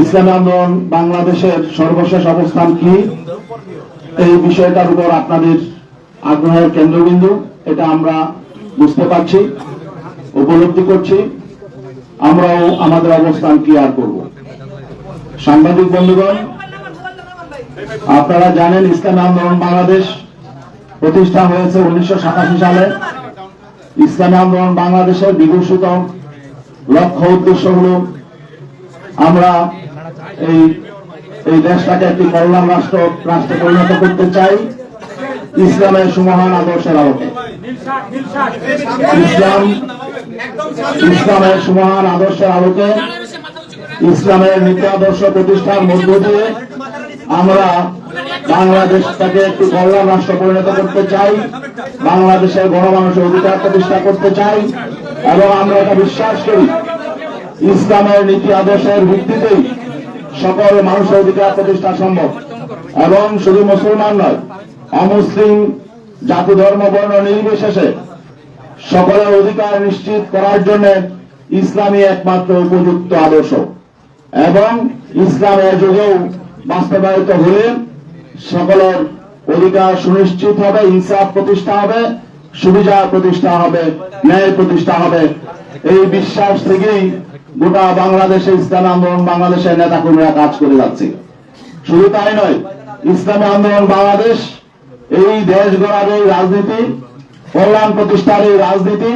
ইসলামী আন্দোলন বাংলাদেশের সর্বশেষ অবস্থান কি, এই বিষয়টার উপর আপনাদের আগ্রহের কেন্দ্রবিন্দু, এটা আমরা বুঝতে পারছি, উপলব্ধি করছি। আমরাও আমাদের অবস্থান ক্লিয়ার করব। সাংবাদিক বন্ধুগণ, আপনারা জানেন ইসলামী আন্দোলন বাংলাদেশ প্রতিষ্ঠা হয়েছে 1987 সালে। ইসলামী আন্দোলন বাংলাদেশের বিঘোষিত লক্ষ্য উদ্দেশ্য হল আমরা এই দেশটাকে একটি কল্যাণ রাষ্ট্রে পরিণত করতে চাই ইসলামের সুমহান আদর্শের আলোকে। ইসলামের সুমহান আদর্শের আলোকে, ইসলামের নীতি আদর্শ প্রতিষ্ঠার মধ্য দিয়ে আমরা বাংলাদেশটাকে একটি কল্যাণ রাষ্ট্র পরিণত করতে চাই, বাংলাদেশের গণমানুষের অধিকার প্রতিষ্ঠা করতে চাই, এবং আমরা এটা বিশ্বাস করি ইসলামের নীতি আদর্শের ভিত্তিতেই সকল মানুষের অধিকার প্রতিষ্ঠা সম্ভব। এবং শুধু মুসলমান নয়, অমুসলিম, জাতি, ধর্ম, বর্ণ নির্বিশেষে সকলের অধিকার নিশ্চিত করার জন্য ইসলামী একমাত্র উপযুক্ত আদর্শ, এবং ইসলামের যুগেও বাস্তবায়িত হলে সকলের অধিকার সুনিশ্চিত হবে, ইনসাফ প্রতিষ্ঠা হবে, সুবিচার প্রতিষ্ঠা হবে, ন্যায় প্রতিষ্ঠা হবে। এই বিশ্বাস থেকেই গোটা বাংলাদেশে ইসলামী আন্দোলন বাংলাদেশের নেতাকর্মীরা কাজ করে যাচ্ছে। শুধু তাই নয়, ইসলামী আন্দোলন বাংলাদেশ এই দেশ গড়ার এই রাজনীতি, কল্যাণ প্রতিষ্ঠার এই রাজনীতি,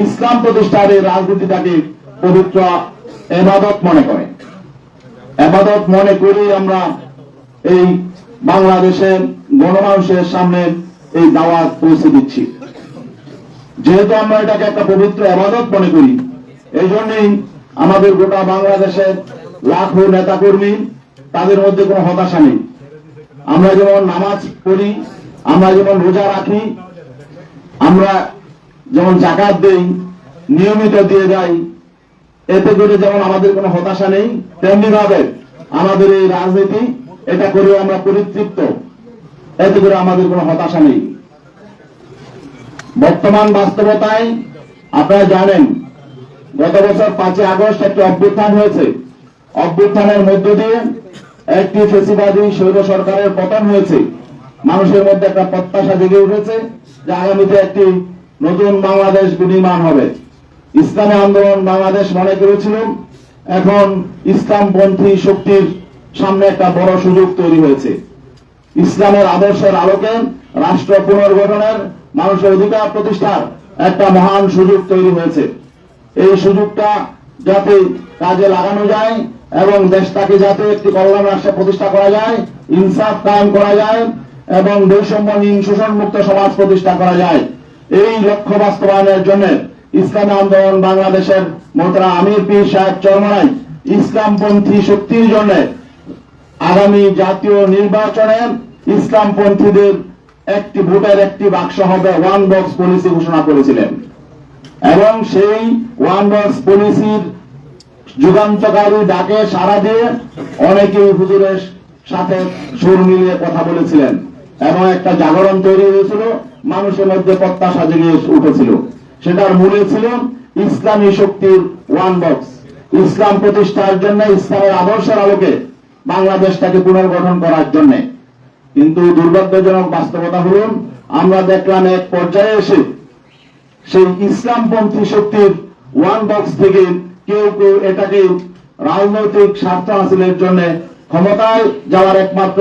ইসলাম প্রতিষ্ঠার এই রাজনীতিটাকে পবিত্র ইবাদত মনে করে। ইবাদত মনে করি আমরা এই বাংলাদেশের গণমানুষের সামনে এই দাওয়াত পৌঁছে দিচ্ছি। যেহেতু আমরা এটাকে একটা পবিত্র ইবাদত মনে করি, এই জন্যই আমাদের গোটা বাংলাদেশের লাখো নেতাকর্মী, তাদের মধ্যে কোনো হতাশা নেই। আমরা যেমন নামাজ পড়ি, আমরা যেমন রোজা রাখি, আমরা যেমন যাকাত দেই, নিয়মিত দিয়ে যাই, এতে করে যেমন আমাদের কোনো হতাশা নেই, তেমনি ভাবে আমাদের এই রাজনীতি, এটা করে আমরা পরিতৃপ্ত, এতে করে আমাদের কোনো হতাশা নেই। বর্তমান বাস্তবতায় আপনারা জানেন গত বছর 5 আগস্ট একটি অভ্যুত্থান হয়েছে। অভ্যুত্থানের মধ্য দিয়ে একটি ফ্যাসিবাদী স্বৈর সরকারের পতন হয়েছে। মানুষের মধ্যে একটা প্রত্যাশা জেগে উঠেছে যে আগামীতে একটি নতুন বাংলাদেশ বিনির্মাণ হবে। ইসলামী আন্দোলন বাংলাদেশ মনে করেছিল এখন ইসলামপন্থী শক্তির সামনে একটা বড় সুযোগ তৈরি হয়েছে। ইসলামের আদর্শের আলোকে রাষ্ট্র পুনর্গঠনের, মানুষের অধিকার প্রতিষ্ঠার একটা মহান সুযোগ তৈরি হয়েছে। এই সুযোগটা যাতে কাজে লাগানো যায় এবং দেশটাকে যাতে একটি কল্যাণ রাষ্ট্র প্রতিষ্ঠা করা যায়, ইনসাফ কায়েম করা যায় এবং বৈষম্যহীন শোষণমুক্ত সমাজ প্রতিষ্ঠা করা যায়, এই লক্ষ্য বাস্তবায়নের জন্য ইসলামী আন্দোলন বাংলাদেশের মোহতারাম আমির পীর সাহেব চরমনাই ইসলামপন্থী শক্তির জন্য আগামী জাতীয় নির্বাচনে ইসলামপন্থীদের একটি ভোটের একটি বাক্স হবে, ওয়ান বক্স পলিসি ঘোষণা করেছিলেন। এবং সেই ওয়ান বক্স পলিসির যুগান্তকারী ডাকে সাড়া দিয়ে অনেকেই হুজুরের সাথে সুর মিলিয়ে কথা বলেছিলেন এবং একটা জাগরণ তৈরি হয়েছিল, মানুষের মধ্যে প্রত্যাশা জেগে উঠেছিল। সেটার মূলে ছিল ইসলামী শক্তির ওয়ান বক্স, ইসলাম প্রতিষ্ঠার জন্য, ইসলামের আদর্শের আলোকে বাংলাদেশটাকে পুনর্গঠন করার জন্য। কিন্তু দুর্ভাগ্যজনক বাস্তবতা হল আমরা দেখলাম এক পর্যায়ে এসে সেই ইসলামপন্থী শক্তির ওয়ান বক্স থেকে কেউ কেউ এটাকে রাজনৈতিক স্বার্থ হাসিলের জন্য, ক্ষমতায় যাওয়ার একমাত্র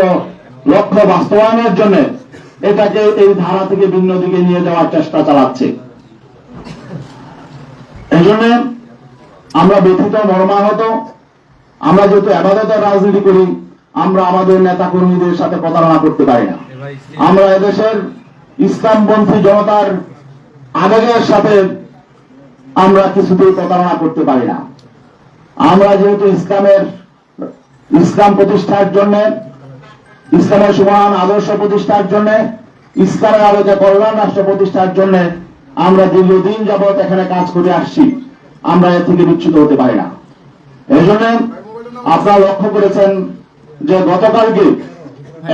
লক্ষ্য বাস্তবায়নের জন্য এটাকে এই ধারা থেকে ভিন্ন দিকে নিয়ে যাওয়ার চেষ্টা চালাচ্ছে। এই জন্য আমরা ব্যথিত, মর্মাহত। আমরা যেহেতু ইবাদতের রাজনীতি করি, আমরা আমাদের নেতা কর্মীদের সাথে প্রতারণা করতে পারি না। আমরা এদেশের ইসলামপন্থী জনতার আবেগের সাথে আমরা কিছুতেই প্রতারণা করতে পারি না। আমরা যেহেতু ইসলাম প্রতিষ্ঠার জন্য, ইসলামের সমান আদর্শ প্রতিষ্ঠার জন্য, ইসলামের আলোকে কল্যাণ রাষ্ট্র প্রতিষ্ঠার জন্য আমরা দীর্ঘদিন যাবৎ এখানে কাজ করে আসছি, আমরা এর থেকে বিচ্যুত হতে পারি না। এই জন্য আপনারা লক্ষ্য করেছেন যে গতকালকে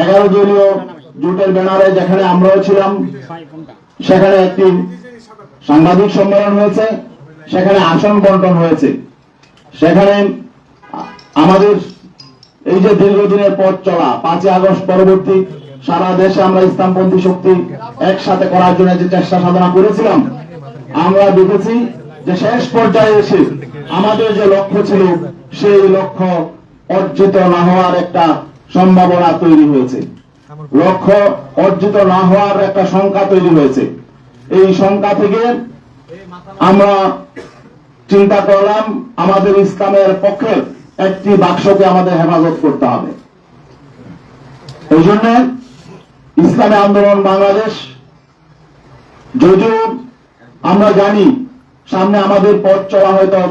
11 দলীয় জোটের ব্যানারে যেখানে আমরাও ছিলাম, সেখানে একটি সাংবাদিক সম্মেলন হয়েছে, সেখানে আসন বন্টন হয়েছে। সেখানে আমাদের এই যে দীর্ঘদিনের পথ চলা 5ই আগস্ট পরবর্তী সারা দেশে আমরা ইসলামপন্থী শক্তি একসাথে করার জন্য যে চেষ্টা সাধনা করেছিলাম, আমরা দেখেছি যে শেষ পর্যায়ে এসে আমাদের যে লক্ষ্য ছিল সেই লক্ষ্য অর্জিত না হওয়ার একটা সম্ভাবনা তৈরি হয়েছে, লক্ষ্য অর্জিত না হওয়ার একটা শঙ্কা তৈরি হয়েছে। এই শঙ্কা থেকে আমরা চিন্তা করলাম আমাদের ইসলামের পক্ষে একটি বাক্সকে আমাদের হেফাজত করতে হবে। এই জন্য ইসলামী আন্দোলন বাংলাদেশ, যদিও আমরা জানি সামনে আমাদের পথ চলা হয়তো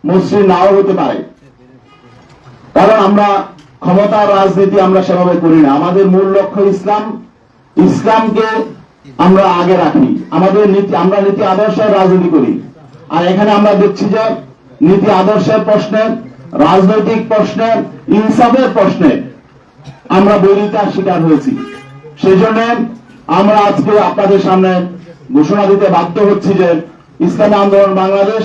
মসৃণ নাও হতে পারে, কারণ আমরা ক্ষমতার রাজনীতি আমরা সেভাবে করি না। আমাদের মূল লক্ষ্য ইসলাম, ইসলামকে আমরা আগে রাখি, আমাদের নীতি, আমরা নীতি আদর্শের রাজনীতি করি। আর এখানে আমরা দেখছি যে নীতি আদর্শের প্রশ্নে, রাজনৈতিক প্রশ্নে, ইনসাফের প্রশ্নে আমরা বৈরিতার শিকার হয়েছি। সেই জন্য আমরা আজকে আপনাদের সামনে ঘোষণা দিতে বাধ্য হচ্ছি যে ইসলামী আন্দোলন বাংলাদেশ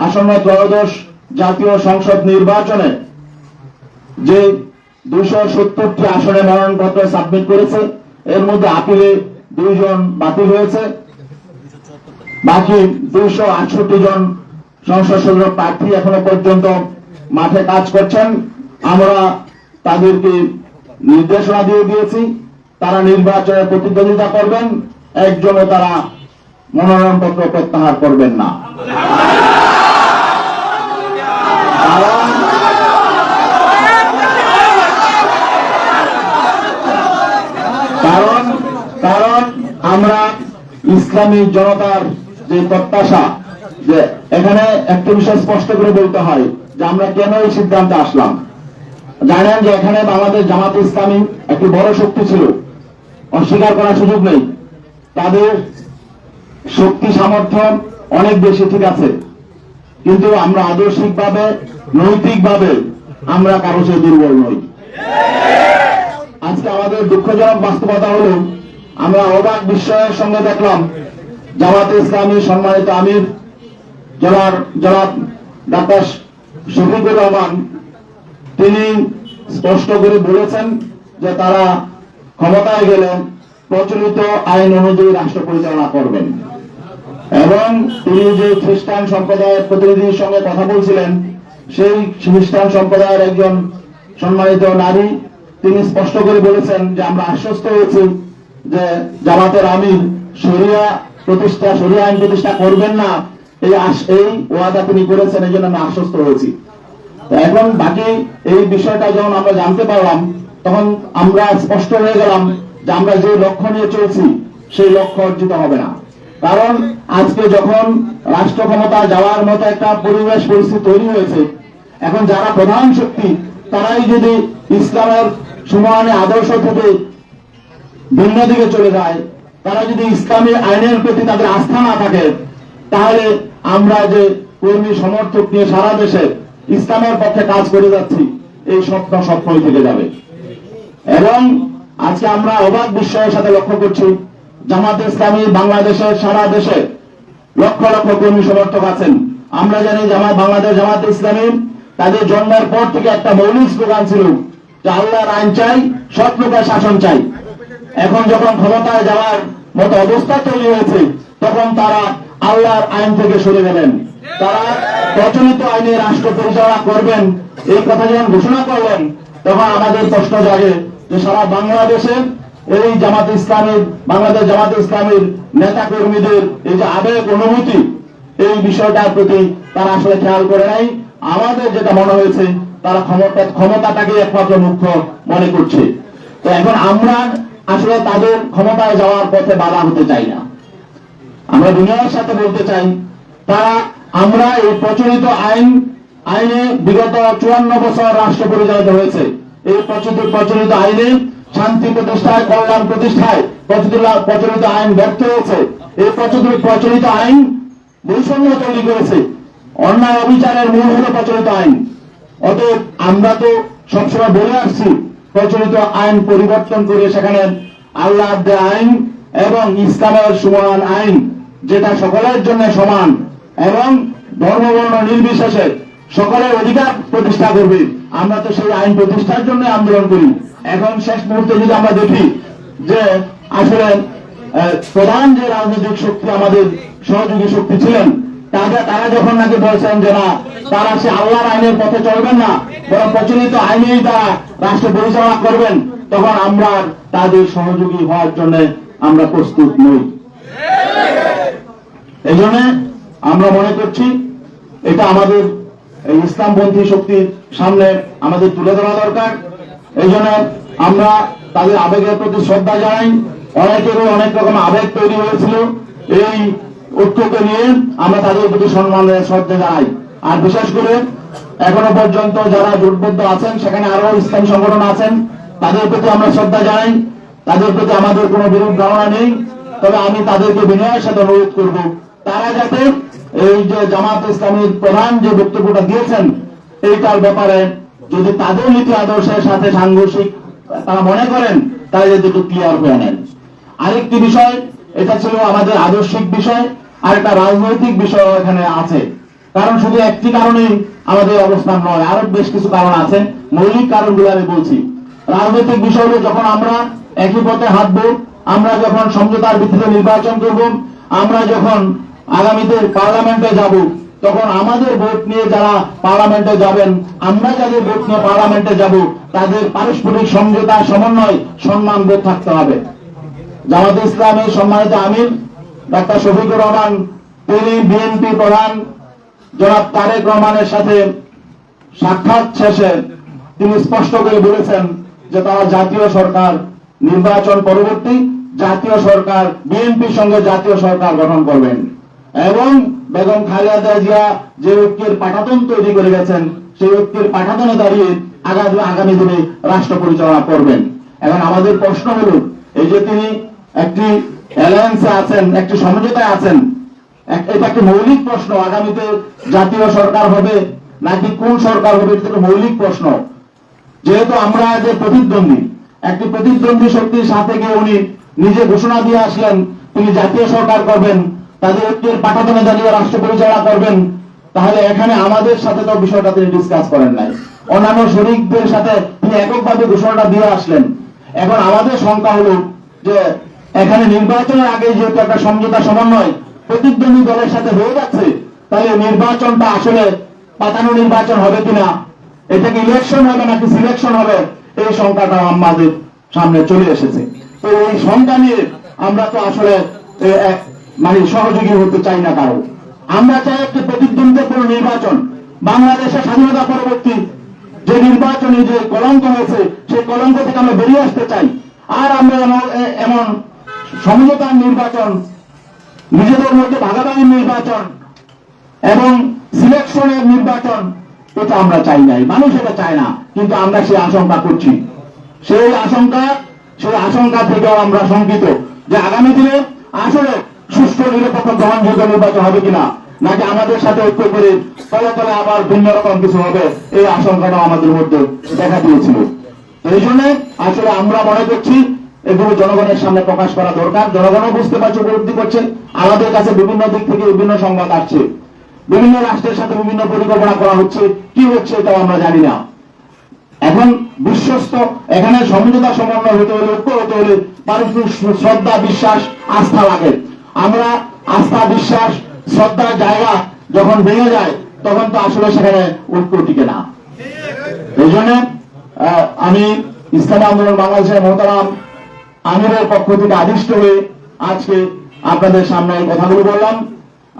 আসন্ন ত্রয়োদশ জাতীয় সংসদ নির্বাচনে যে 270টি আসনে মনোনয়নপত্র সাবমিট করেছে, এর মধ্যে আপিলে 2 জন বাতিল হয়েছে, বাকি 268 জন সংসদ সদস্য প্রার্থী এখনো পর্যন্ত মাঠে কাজ করছেন। আমরা তাদেরকে নির্দেশনা দিয়ে দিয়েছি, তারা নির্বাচনে প্রতিদ্বন্দ্বিতা করবেন, একজনও তারা মনোনয়নপত্র প্রত্যাহার করবেন না। কারণ আমরা ইসলামী জনতার যে প্রত্যাশা, যে এখানে একটা বিষয় স্পষ্ট করে বলতে হয় যে আমরা কেন এই সিদ্ধান্তে আসলাম। জানেন যে এখানে বাংলাদেশ জামাত ইসলামী একটি বড় শক্তি ছিল, অস্বীকার করার সুযোগ নেই। তাদের শক্তি সামর্থ্য অনেক বেশি, ঠিক আছে, কিন্তু আমরা আদর্শিকভাবে, নৈতিকভাবে আমরা কারো চেয়ে দুর্বল নই। আজকে আমাদের দুঃখজনক বাস্তবতা হলো আমরা অবাক বিস্ময়ের সঙ্গে দেখলাম জামাতে ইসলামী সম্মানিত আমির জনাব ডাক্তার শফিকুর রহমান, তিনি স্পষ্ট করে বলেছেন যে তারা ক্ষমতায় গেলে প্রচলিত আইন অনুযায়ী রাষ্ট্র পরিচালনা করবেন। এবং তিনি যে খ্রিস্টান সম্প্রদায়ের প্রতিনিধির সঙ্গে কথা বলছিলেন, সেই খ্রিস্টান সম্প্রদায়ের একজন সম্মানিত নারী, তিনি স্পষ্ট করে বলেছেন যে আমরা আশ্বস্ত হয়েছি যে জামাতের আমির শরিয়া আইন প্রতিষ্ঠা করবেন না, এই ওয়াদা তিনি করেছেন, এই জন্য আমি আশ্বস্ত হয়েছি। এখন বাকি এই বিষয়টা যখন আমরা জানতে পারলাম, তখন আমরা স্পষ্ট হয়ে গেলাম যে আমরা যে লক্ষ্য নিয়ে চলছি সেই লক্ষ্য অর্জিত হবে না। কারণ আজকে যখন রাষ্ট্র ক্ষমতা যাওয়ার মতো একটা পরিবেশ পরিস্থিতি তৈরি হয়েছে, এখন যারা প্রধান শক্তি তারাই যদি ইসলামের সমানে আদর্শ থেকে ভিন্ন দিকে চলে যায়, তারা যদি ইসলামী আইনের প্রতি তাদের আস্থা না থাকে, তাহলে আমরা যে কর্মী সমর্থক নিয়ে সারা দেশে ইসলামের পক্ষে কাজ করে যাচ্ছি, এই স্বপ্নই থেকে যাবে। এবং আজকে আমরা অবাক বিস্ময়ের সাথে লক্ষ্য করছি জামাতে ইসলামী বাংলাদেশের সারা দেশে লক্ষ লক্ষ কর্মী সমর্থক আছেন। আমরা জানি বাংলাদেশ জামাতে ইসলামী তাদের জন্মের পর থেকে একটা মৌলিক স্লোগান ছিল যে আল্লাহর আইন চাই, সৎ লোকের শাসন চাই। এখন যখন ক্ষমতায় যাওয়ার মতো অবস্থা তৈরি হয়েছে, তখন তারা আল্লাহর আইন থেকে সরে গেলেন, তারা প্রচলিত আইনে রাষ্ট্র পরিচালনা করবেন, এই কথা যখন ঘোষণা করলেন, তখন আমাদের প্রশ্ন জাগে যে সারা বাংলাদেশে এই জামাত ইসলামের, বাংলাদেশ জামাত ইসলামের নেতা কর্মীদের এই যে আবেগ অনুভূতি, এই বিষয়টার প্রতি তারা আসলে খেয়াল করে নাই। আমাদের যেটা মনে হয়েছে তারা ক্ষমতাটাকে একমাত্র মুখ্য মনে করছে। তো এখন আমরা আসলে তাদের ক্ষমতায় যাওয়ার পথে বাধা হতে চাই না। আমরা দুনিয়ার সাথে বলতে চাই আমরা এই প্রচলিত আইনে বিগত 54 বছর রাষ্ট্র পরিচালিত হয়েছে। এই প্রচলিত আইনে শান্তি প্রতিষ্ঠায়, কল্যাণ প্রতিষ্ঠায় প্রচলিত আইন ব্যর্থ হয়েছে। এই প্রচলিত আইন বৈষম্য তৈরি করেছে। অন্যায় অবিচারের মূল হল প্রচলিত আইন। অতএব আমরা তো সবসময় বলে আসছি প্রচলিত আইন পরিবর্তন করে সেখানে আল্লাহর দেয়া আইন এবং ইসলামের সমান আইন, যেটা সকলের জন্য সমান এবং ধর্মবর্ণ নির্বিশেষে সকলের অধিকার প্রতিষ্ঠা করবে, আমরা তো সেই আইন প্রতিষ্ঠার জন্য আন্দোলন করি। এখন শেষ মুহূর্তে যদি আমরা দেখি যে আসলে প্রধান যে রাজনৈতিক শক্তি আমাদের সহযোগী শক্তি ছিলেন তারা যখন নাকি বলছেন যে না, তারা সে আল্লাহর আইনের পথে চলবেন না, বরং প্রচলিত আইনেই তারা রাষ্ট্র পরিচালনা করবেন, তখন আমরা তাদের সহযোগী হওয়ার জন্য আমরা প্রস্তুত নই। এই জন্য আমরা মনে করছি এটা আমাদের এই ইসলামপন্থী শক্তির সামনে আমাদের তুলে ধরা দরকার। এই জন্য আমরা তাদের আবেগের প্রতি শ্রদ্ধা জানাই। অনেকেরও অনেক রকম আবেগ তৈরি হয়েছিল, এই ঐক্যকে নিয়ে আমরা তাদের প্রতি সম্মানের শ্রদ্ধা জানাই। আর বিশেষ করে এখনো পর্যন্ত যারা জোটবদ্ধ আছেন, সেখানে আরো ইসলাম সংগঠন আছেন, তাদের প্রতি আমরা শ্রদ্ধা জানাই। তাদের প্রতি আমাদের কোনো বিরূপ ধারণা নেই, তবে আমি তাদেরকে বিনয়ের সাথে অনুরোধ করব তারা যাতে এই যে জামাত ইসলামীর প্রধান যে বক্তব্যটা দিয়েছেন এইটার ব্যাপারে যদি তাদের নীতি আদর্শের সাথে সাংঘর্ষিক তারা মনে করেন, তারা যদি একটু ক্লিয়ার হয়ে নেন। আরেকটি বিষয়, এটা ছিল আমাদের আদর্শিক বিষয়, আর একটা রাজনৈতিক বিষয় এখানে আছে। কারণ শুধু একটি কারণেই আমাদের অবস্থান নয়, আরো বেশ কিছু কারণ আছে। মৌলিক কারণগুলো আমি বলছি। রাজনৈতিক বিষয় হলো যখন আমরা একই পথে হাঁটবো, আমরা যখন সমঝোতার ভিত্তিতে নির্বাচন করব, আমরা যখন আগামীতে পার্লামেন্টে যাব, তখন আমাদের ভোট নিয়ে যারা পার্লামেন্টে যাবেন, আমরা যাদের ভোট নিয়ে পার্লামেন্টে যাব, তাদের পারস্পরিক সমঝোতা, সমন্বয়, সম্মান বোধ থাকতে হবে। জামাতে ইসলামের সম্মানিত আমির ডাক্তার শফিকুর রহমান, তিনি বিএনপি প্রধান জনাব তারেক রহমানের সাথে সাক্ষাৎ শেষে তিনি স্পষ্ট করে বলেছেন যে তারা জাতীয় সরকার নির্বাচন পরবর্তী জাতীয় সরকার বিএনপির সঙ্গে জাতীয় সরকার গঠন করবেন এবং বেগম খালেদা জিয়া যে ঐক্যের পাঠাতন তৈরি করে গেছেন, সেই ঐক্যের পাঠাতনে দাঁড়িয়ে আগামী দিনে রাষ্ট্র পরিচালনা করবেন। এখন আমাদের প্রশ্ন হলো, এই যে তিনি একটি অ্যালায়েন্সে আছেন, একটি সমঝোতায় আছেন, এটা একটি মৌলিক প্রশ্ন, আগামীতে জাতীয় সরকার হবে নাকি কোন সরকার হবে, এটা মৌলিক প্রশ্ন। যেহেতু আমরা যে প্রতিদ্বন্দ্বী, একটি প্রতিদ্বন্দ্বী শক্তির সাথে গিয়ে উনি নিজে ঘোষণা দিয়ে আসলেন তিনি জাতীয় সরকার করবেন, তাদের ঐক্যের পাঠাতনে দাঁড়িয়ে রাষ্ট্র পরিচালনা করবেন, তাহলে এখানে আমাদের সাথে তো বিষয়টা তিনি ডিসকাস করেন নাই। অন্যান্য শরিকদের সাথে তিনি এককভাবে ঘোষণাটা দিয়ে আসলেন। এখন আমাদের শঙ্কা হলো যে এখানে নির্বাচনের আগে যেহেতু একটা সমঝোতা সমন্বয় প্রতিদ্বন্দ্বী দলের সাথে হয়ে যাচ্ছে, তাহলে নির্বাচনটা আসলে পাতানো নির্বাচন হবে কিনা, এটা কি ইলেকশন হবে নাকি সিলেকশন হবে, এই শঙ্কাটা আমাদের সামনে চলে এসেছে। তো এই শঙ্কা নিয়ে আমরা তো আসলে মানে সহযোগী হতে চাই না কারো। আমরা চাই একটি প্রতিদ্বন্দ্বিতাপূর্ণ নির্বাচন। বাংলাদেশের স্বাধীনতা পরবর্তী যে নির্বাচনে যে কলঙ্ক হয়েছে, সেই কলঙ্ক থেকে আমরা বেরিয়ে আসতে চাই। আর আমরা এমন সমঝোতার নির্বাচন, নিজেদের মধ্যে ভাগাভাগির নির্বাচন এবং সিলেকশনের নির্বাচন, এটা আমরা চাই নাই, মানুষ এটা চায় না, কিন্তু আমরা সেই আশঙ্কা করছি। সেই আশঙ্কা থেকেও আমরা শঙ্কিত যে আগামী দিনে আসলে সুষ্ঠু নিরপেক্ষ গ্রহণযোগ্য নির্বাচন হবে কিনা, নাকি আমাদের সাথে ঐক্য করে তলে তলে আবার ভিন্ন রকম কিছু হবে, এই আশঙ্কাটাও আমাদের মধ্যে দেখা দিয়েছিল। এই জন্য আসলে আমরা মনে করছি এগুলো জনগণের সামনে প্রকাশ করা দরকার। জনগণও বুঝতে পারছে, উপলব্ধি করছে। আমাদের কাছে বিভিন্ন দিক থেকে বিভিন্ন সংবাদ আসছে, বিভিন্ন রাষ্ট্রের সাথে বিভিন্ন পরিকল্পনা করা হচ্ছে, কি হচ্ছে এটাও আমরা জানি না। এখন বিশ্বস্ত এখানে সমঝোতা সমন্বয় হতে হলে, ঐক্য হতে হলে পারস্পরিক শ্রদ্ধা, বিশ্বাস, আস্থা লাগে। আমরা আস্থা, বিশ্বাস, শ্রদ্ধার জায়গা যখন ভেঙে যায়, তখন তো আসলে সেখানে ঐক্য টিকে না। এই জন্য আমি ইসলামী আন্দোলন বাংলাদেশের মোহতারাম আমিরের পক্ষ থেকে আদিষ্ট হয়ে আজকে আপনাদের সামনে এই কথাগুলো বললাম।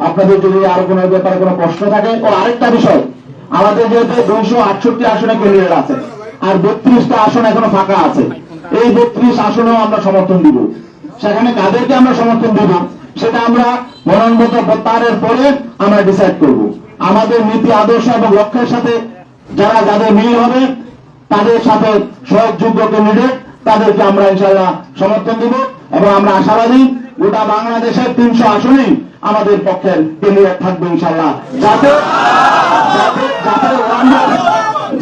আপনাদের যদি আরো কোনো ব্যাপারে কোনো প্রশ্ন থাকে। ও আরেকটা বিষয়, আমাদের যেহেতু 268 আসনে ক্যান্ডিডেট আছে আর 32টা আসন এখনো ফাঁকা আছে, এই 32 আসনেও আমরা সমর্থন দিব। সেখানে কাদেরকে আমরা সমর্থন দিব সেটা আমরা মনোনয়নপত্র প্রত্যাহারের পরে আমরা ডিসাইড করব। আমাদের নীতি আদর্শ এবং লক্ষ্যের সাথে যাদের মিল হবে, তাদের সাথে সহযোগ্য ক্যান্ডিডেট, তাদেরকে আমরা ইনশাআল্লাহ সমর্থন দিব। এবং আমরা আশাবাদী গোটা বাংলাদেশের 300 আসনেই আমাদের পক্ষের ক্যান্ডিডেট থাকবে ইনশাআল্লাহ,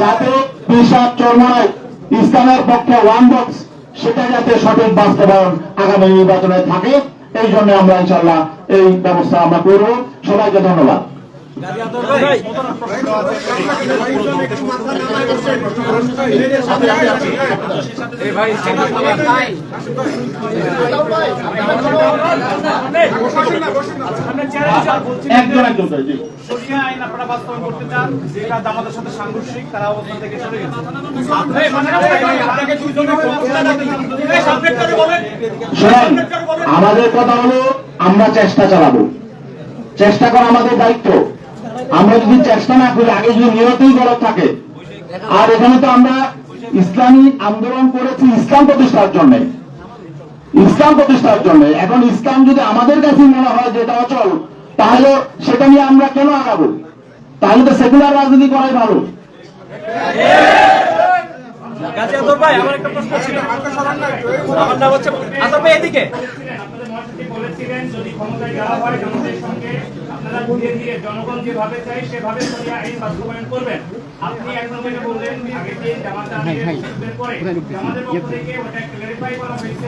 যাতে পেশাব চরমনায় ইসলামের পক্ষে ওয়ান বক্স, সেটা যাতে সঠিক বাস্তবায়ন আগামী নির্বাচনে থাকে। এই জন্য আমরা ইনশাআল্লাহ এই ব্যবস্থা আমরা করব। সবাইকে ধন্যবাদ। আমাদের কথা হলো আমরা চেষ্টা চালাবো, চেষ্টা করা আমাদের দায়িত্ব। আমরা যদি চেষ্টা না করি, আগে যদি নিয়তই গলত থাকে, আর এখানে তো আমরা ইসলামী আন্দোলন করেছি ইসলাম প্রতিষ্ঠার জন্য, ইসলাম প্রতিষ্ঠার জন্য। এখন ইসলাম যদি আমাদের কাছে মনে হয় যেটা অচল, তাহলে সেটা নিয়ে আমরা কেন আগাবো? তাহলে তো সেকুলার রাজনীতি করাই ভালো। ভাই আমার একটা প্রশ্ন ছিল, আমার নাম হচ্ছে আতর ভাই, এদিকে বলেছিলেন যদি ক্ষমতায় যাওয়া হয় জনগণের সঙ্গে আপনারা ধীরে ধীরে জনগণ যেভাবে চাই সেভাবে শরিয়া আইন বাস্তবায়ন করবেন। আপনি এখন বললেন আগে যে জামাতে পরে আমাদের পক্ষ থেকে ওটা ক্লারিফাই করা হয়েছে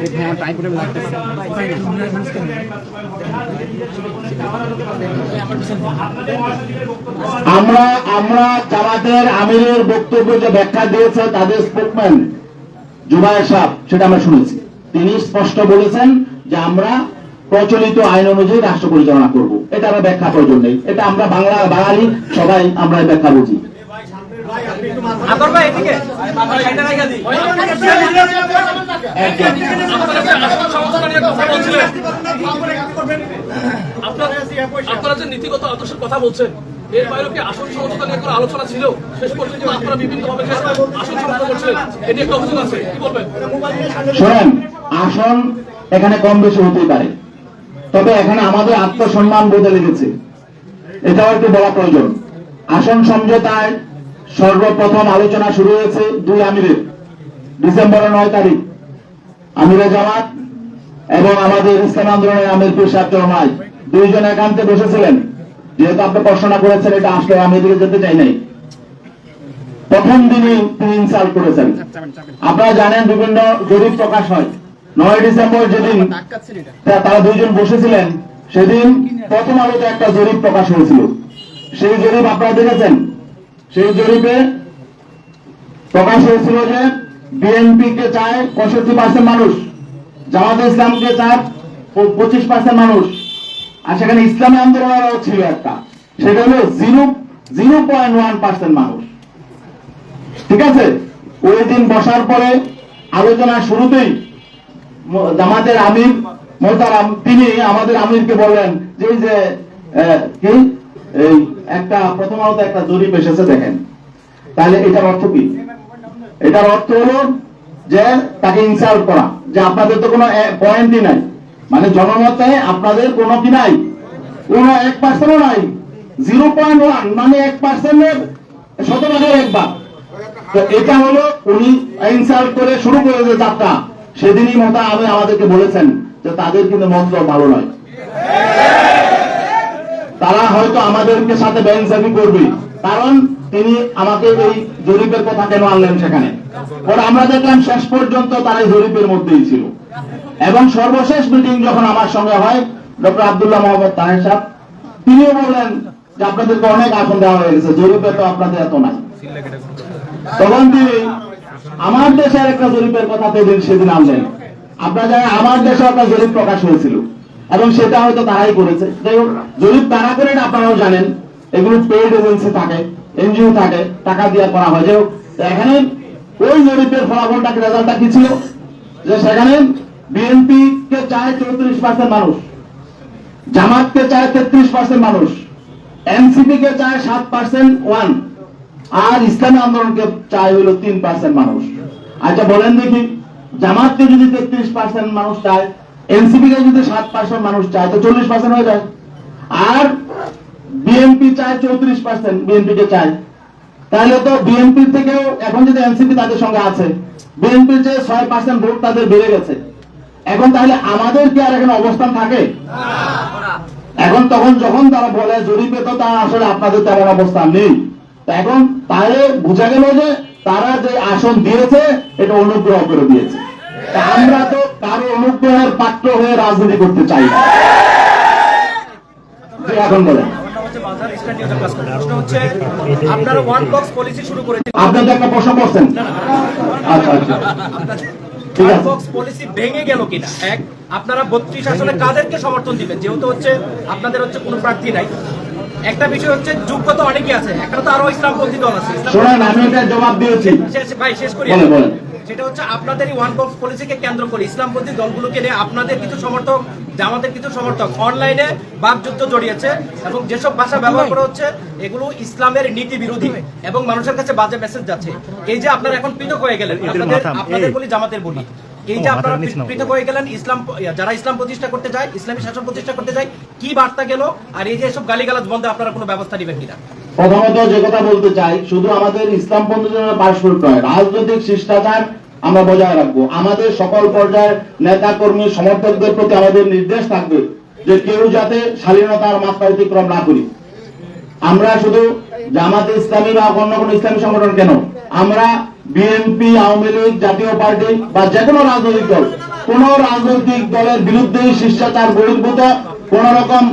আমরা জামাতের আমিরের বক্তব্য যে ব্যাখ্যা দিয়েছে তাদের স্পোকম্যান জুবায়ের সাহেব, সেটা আমরা শুনেছি। তিনি স্পষ্ট বলেছেন যে আমরা প্রচলিত আইন অনুযায়ী রাষ্ট্র পরিচালনা করব। এটা আমরা ব্যাখ্যা প্রয়োজন নেই, এটা আমরা বাঙালি সবাই আমরা ব্যাখ্যা বুঝি। আপনারা যে নীতিগত আদর্শের কথা বলছেন, এর বাইরে কি আসন সমঝোতা নিয়ে কোনো আলোচনা ছিল? শেষ পর্যন্ত আপনারা বিভিন্ন ভাবে আসন সমঝোতা করছিলেন, এটি একটা অভিযোগ আছে, কি বলবেন? শোনেন, আসন এখানে কম বেশি হতেই পারে, তবে এখানে আমাদের আত্মসম্মান বোধে লেগেছে, এটাও একটু বলা প্রয়োজন। আসন সমঝোতায় সর্বপ্রথম আলোচনা শুরু হয়েছে 2 আমিরের, ডিসেম্বরের 9 তারিখ আমিরে জামাত এবং আমাদের ইসলাম আন্দোলনের আমির পীর সাহেব চরমাই দুইজন একান্তে বসেছিলেন। যেহেতু আপনি প্রশ্ন করেছেন, এটা আসলে আমি এদিকে যেতে চাই নাই। প্রথম দিনই তিনি ইনসাল্ট করেছেন। আপনারা জানেন বিভিন্ন জরিপ প্রকাশ হয়। 9 ডিসেম্বর যেদিন তারা দুইজন বসেছিলেন, সেদিন প্রথম আলোতে একটা জরিপ প্রকাশ হয়েছিল। সেই জরিপ আপনারা দেখেছেন। সেই জরিপে প্রকাশ হয়েছিল যে বিএনপি কে চায় 65% মানুষ, জামাতে ইসলামকে চায় 25% মানুষ, আর সেখানে ইসলামী আন্দোলনেরও ছিল একটা, সেটা হলো 0.1% মানুষ। ঠিক আছে, ওই দিন বসার পরে আলোচনা শুরুতেই জামাতের আমির মোহতারাম তিনি আমাদের আমিরকে বললেন যে এই একটা প্রথম আলোতে একটা জরিপ এসেছে দেখেন। তাহলে এটার অর্থ কি? এটার অর্থ হলো যে তাকে ইনসাল্ট করা, যে আপনাদের তো কোনো পয়েন্টই নাই, মানে জনমতে আপনাদের কোনো কি নাই, কোনো 1%ও নাই। 0.1 মানে 1%-এর শতভাগের 1 ভাগ। তো এটা হলো উনি ইনসাল্ট করে শুরু করেছে যাত্রা। সেদিনই আমি আমাদেরকে বলেছেন যে তাদের কিন্তু মতলব ভালো নয়, তারা হয়তো আমাদেরকে সাথে বেইনসাফি করবে। কারণ তিনি আমাকে এই জরিপের কথা কেন আনলেন সেখানে, পরে আমরা দেখলাম শেষ পর্যন্ত তারা এই জরিপের মধ্যেই ছিল। এবং সর্বশেষ মিটিং যখন আমার সঙ্গে হয়, ডক্টর আব্দুল্লাহ মোহাম্মদ তাহের সাহেব তিনিও বললেন যে আপনাদেরকে অনেক আসন দেওয়া হয়ে গেছে, জরিপে তো আপনাদের এত নাই। তখন তিনি আমার দেশের একটা জরিপের কথা সেদিন আনলেন। আপনারা জানেন আমার দেশে একটা জরিপ প্রকাশ হয়েছিল এবং সেটা হয়তো তারাই করেছে। যাই হোক, জরিপ তারা করেন আপনারাও জানেন, এগুলো পেইড এজেন্সি থাকে, এনজিও থাকে, টাকা দিয়ে করা হয়। যাই হোক, এখানে ওই জরিপের ফলাফলটা রেজাল্টটা কি ছিল, যে সেখানে বিএনপি কে চায় 34% মানুষ, জামাতকে চায় 33% মানুষ, এনসিপি কে চায় 7% আর ইসলামী আন্দোলনকে চায় হইল 3% মানুষ। আচ্ছা বলেন দেখি, জামাতকে যদি 33% মানুষ চায়, এনসিপি কে যদি 7% মানুষ চায়, তো 40% হয়ে যায়। আর বিএনপি চায় 34%, বিএনপি কে চায়, তাহলে তো বিএনপির থেকেও এখন যদি এনসিপি তাদের সঙ্গে আছে, বিএনপির যে 6% ভোট তাদের বেড়ে গেছে। এখন তাহলে আমাদের কি আর এখানে অবস্থান থাকে? এখন তখন যখন তারা বলে জরিপে তো তারা আসলে আপনাদের তেমন অবস্থান নেই, এখন তাহলে বোঝা গেল যে তারা যে আসন দিয়েছে এটা অনুগ্রহ করে দিয়েছে। আমরা তো কারো অনুগ্রহের পাত্র হয়ে রাজনীতি করতে চাই না। এখন বলেন। হচ্ছে মাজার স্ট্যান্ডিং কাজ করে। প্রশ্ন হচ্ছে আপনারা ওয়ান বক্স পলিসি শুরু করেছেন, আপনাদের একটা প্রশ্ন করছেন। আচ্ছা আচ্ছা ঠিক ওয়ান আছে। বক্স পলিসি ভেঙে গেল কিনা, এক আপনারা 32 আসনে কাদেরকে সমর্থন দিবেন, যেহেতু হচ্ছে আপনাদের হচ্ছে কোনো প্রার্থী নাই। একটা বিষয় হচ্ছে যোগ্যতা অনেকে আছে, একটা তো আরো ইসলামপন্থী দল আছে। শোনেন, আমি এটা জবাব দিয়েছি। ভাই শেষ করি। বলেন, বলেন। সেটা হচ্ছে আপনাদের এই ওয়ান বক্স পলিসিকে কেন্দ্র করে ইসলামপন্থী দলগুলোকে নিয়ে আপনাদের কিছু সমর্থক, জামাতের কিছু সমর্থক অনলাইনে বাকযুদ্ধ জড়িয়েছে এবং যেসব ভাষা ব্যবহার করা হচ্ছে এগুলো ইসলামের নীতি বিরোধী এবং মানুষের কাছে বাজে মেসেজ যাচ্ছে। এই যে আপনারা এখন পৃথক হয়ে গেলেন, আপনাদের বলি, জামাতের বলি, এই যে আপনারা পৃথক হয়ে গেলেন, ইসলাম যারা ইসলাম প্রতিষ্ঠা করতে যায়, ইসলামী শাসন প্রতিষ্ঠা করতে যায়, কি বার্তা গেল? আর এই যে এসব গালিগালাজ বন্ধে আপনারা কোনো ব্যবস্থা নেবেন কিনা? প্রথমত যে কথা বলতে চাই, শুধু আমাদের ইসলামপন্থীদের জন্য পারস্পরিক নয়, রাজনৈতিক শিষ্টাচার আমরা বজায় রাখবো। আমাদের সকল পর্যায়ের নেতা কর্মী সমর্থকদের প্রতি আমাদের নির্দেশ থাকবে যে কেউ যাতে শালীনতার মাত্রা অতিক্রম না করি। আমরা শুধু জামাতে ইসলামী বা অন্য কোনো ইসলামী সংগঠন কেন, আমরা বিএনপি, আওয়ামী লীগ, জাতীয় পার্টি বা যে কোনো রাজনৈতিক দল, কোন রাজনৈতিক দলের বিরুদ্ধে শিষ্টাচার বহির্ভূত কোন রকম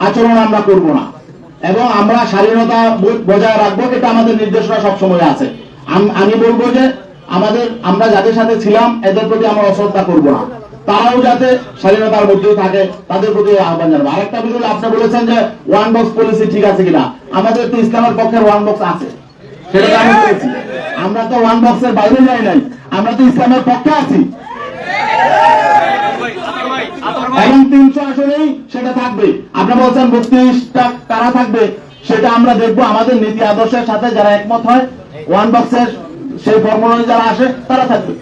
আচরণ আমরা করব না এবং আমরা স্বাধীনতা বজায় রাখবো। এটা আমাদের নির্দেশনা সবসময় আছে। আমি বলবো যে আমরা যাদের সাথে ছিলাম এদের প্রতি আমরা অশ্রদ্ধা করব না, তারাও যাতে স্বাধীনতার মধ্যেই থাকে, তাদের প্রতি আহ্বান জানাবো। আরেকটা বিষয়, আপনি বলেছেন যে ওয়ান বক্স পলিসি ঠিক আছে কিনা, আমাদের তো ইসলামের পক্ষের ওয়ান বক্স আছে, সেটা তো আমি বলেছি। আমরা তো ওয়ান বক্সের বাইরে যাই নাই, আমরা তো ইসলামের পক্ষে আছি এবং 300 আসনেই সেটা থাকবে। আপনি বলছেন 32টা কারা থাকবে, সেটা আমরা দেখবো। আমাদের নীতি আদর্শের সাথে যারা একমত হয়, ওয়ান বক্সের সেই ফর্মুলা যারা আসে তারা থাকবে।